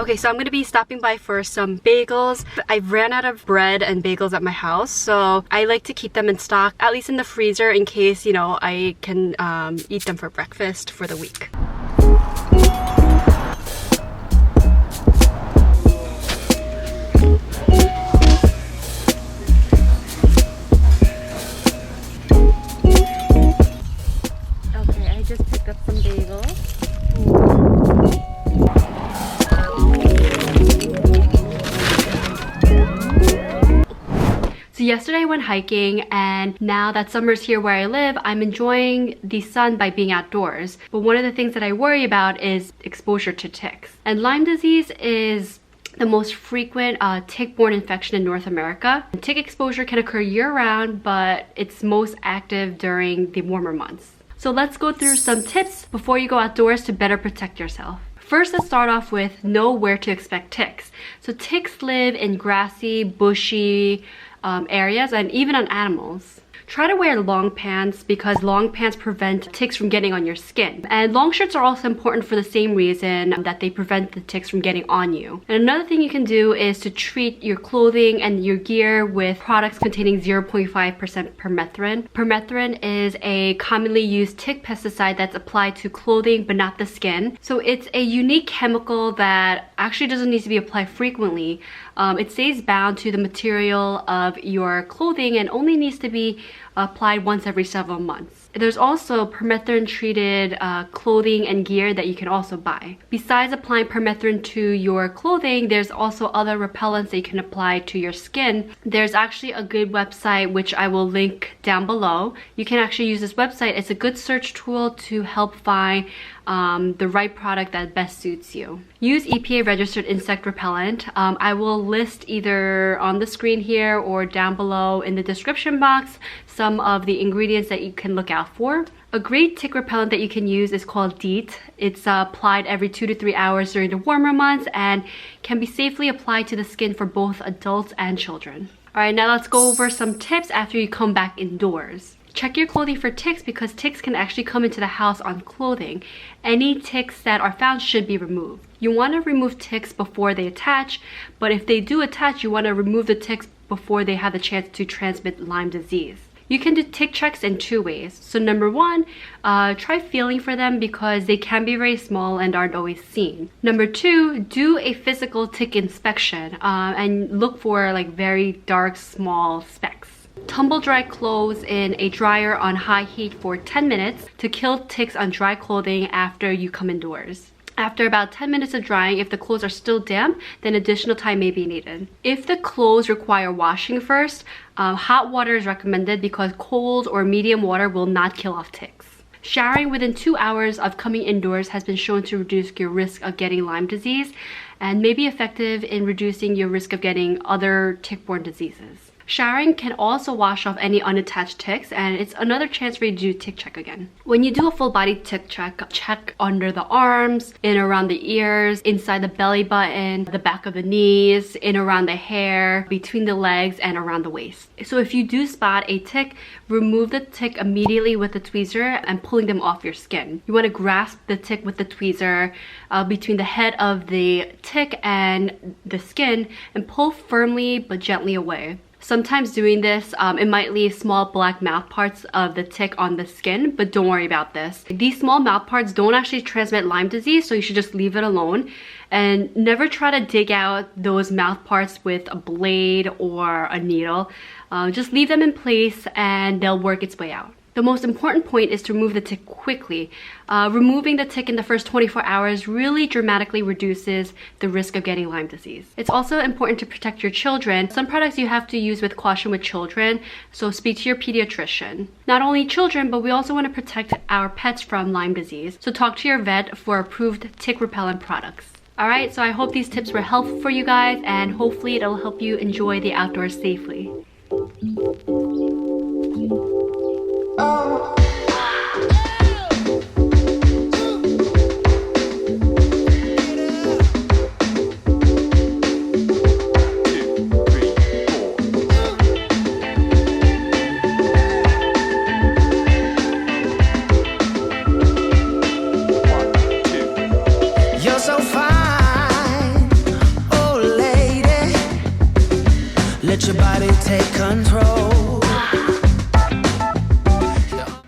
Okay, so I'm going to be stopping by for some bagels. I ran out of bread and bagels at my house, so I like to keep them in stock, at least in the freezer, in case, you know, I can eat them for breakfast for the week. Okay, I just picked up some bagels. So yesterday I went hiking, and now that summer's here where I live, I'm enjoying the sun by being outdoors. But one of the things that I worry about is exposure to ticks. And Lyme disease is the most frequent tick-borne infection in North America. Tick exposure can occur year-round, but it's most active during the warmer months. So let's go through some tips before you go outdoors to better protect yourself. First, let's start off with know where to expect ticks. So ticks live in grassy, bushy areas and even on animals. Try to wear long pants because long pants prevent ticks from getting on your skin. And long shirts are also important for the same reason that they prevent the ticks from getting on you. And another thing you can do is to treat your clothing and your gear with products containing 0.5% permethrin. Permethrin is a commonly used tick pesticide that's applied to clothing but not the skin. So it's a unique chemical that actually doesn't need to be applied frequently. It stays bound to the material of your clothing and only needs to be applied once every several months. There's also permethrin treated clothing and gear that you can also buy. Besides applying permethrin to your clothing, there's also other repellents that you can apply to your skin. There's actually a good website which I will link down below. You can actually use this website. It's a good search tool to help find the right product that best suits you. Use EPA registered insect repellent. I will list either on the screen here or down below in the description box some of the ingredients that you can look out for. A great tick repellent that you can use is called DEET. It's applied every 2 to 3 hours during the warmer months and can be safely applied to the skin for both adults and children. Alright, now let's go over some tips after you come back indoors. Check your clothing for ticks because ticks can actually come into the house on clothing. Any ticks that are found should be removed. You want to remove ticks before they attach, but if they do attach, you want to remove the ticks before they have the chance to transmit Lyme disease. You can do tick checks in 2 ways. So number 1, try feeling for them because they can be very small and aren't always seen. Number 2, do a physical tick inspection and look for like very dark, small specks. Tumble dry clothes in a dryer on high heat for 10 minutes to kill ticks on dry clothing after you come indoors. After about 10 minutes of drying, if the clothes are still damp, then additional time may be needed. If the clothes require washing first, hot water is recommended because cold or medium water will not kill off ticks. Showering within 2 hours of coming indoors has been shown to reduce your risk of getting Lyme disease and may be effective in reducing your risk of getting other tick-borne diseases. Showering can also wash off any unattached ticks, and it's another chance for you to do tick check again. When you do a full body tick check, check under the arms, in around the ears, inside the belly button, the back of the knees, in around the hair, between the legs, and around the waist. So if you do spot a tick, remove the tick immediately with the tweezer and pulling them off your skin. You want to grasp the tick with the tweezer between the head of the tick and the skin and pull firmly but gently away. Sometimes doing this, it might leave small black mouth parts of the tick on the skin, but don't worry about this. These small mouth parts don't actually transmit Lyme disease, so you should just leave it alone. And never try to dig out those mouth parts with a blade or a needle. Just leave them in place and they'll work its way out. The most important point is to remove the tick quickly. Removing the tick in the first 24 hours really dramatically reduces the risk of getting Lyme disease. It's also important to protect your children. Some products you have to use with caution with children, so speak to your pediatrician. Not only children, but we also want to protect our pets from Lyme disease, so talk to your vet for approved tick repellent products. Alright, so I hope these tips were helpful for you guys, and hopefully it'll help you enjoy the outdoors safely. You're so fine, body take control.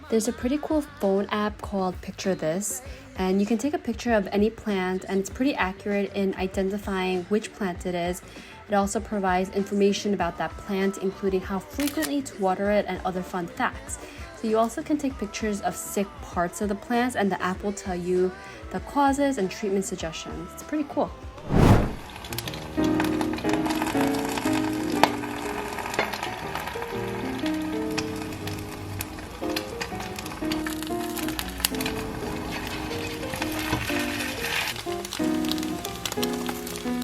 There's a pretty cool phone app called PictureThis, and you can take a picture of any plant and it's pretty accurate in identifying which plant it is. It also provides information about that plant, including how frequently to water it and other fun facts. So you also can take pictures of sick parts of the plants and the app will tell you the causes and treatment suggestions. It's pretty cool.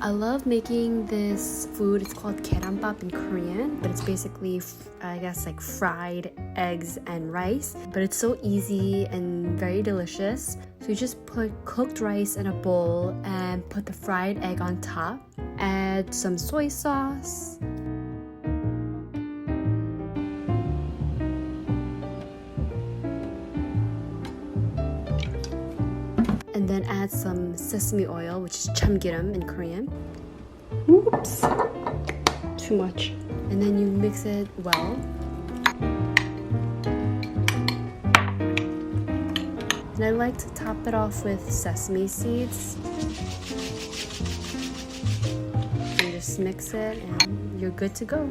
I love making this food. It's called 계란밥 in Korean, but it's basically, I guess, like fried eggs and rice. But it's so easy and very delicious. So you just put cooked rice in a bowl and put the fried egg on top. Add some soy sauce. And then add some sesame oil, which is 참기름 in Korean. Oops, too much. And then you mix it well. And I like to top it off with sesame seeds. And just mix it and you're good to go.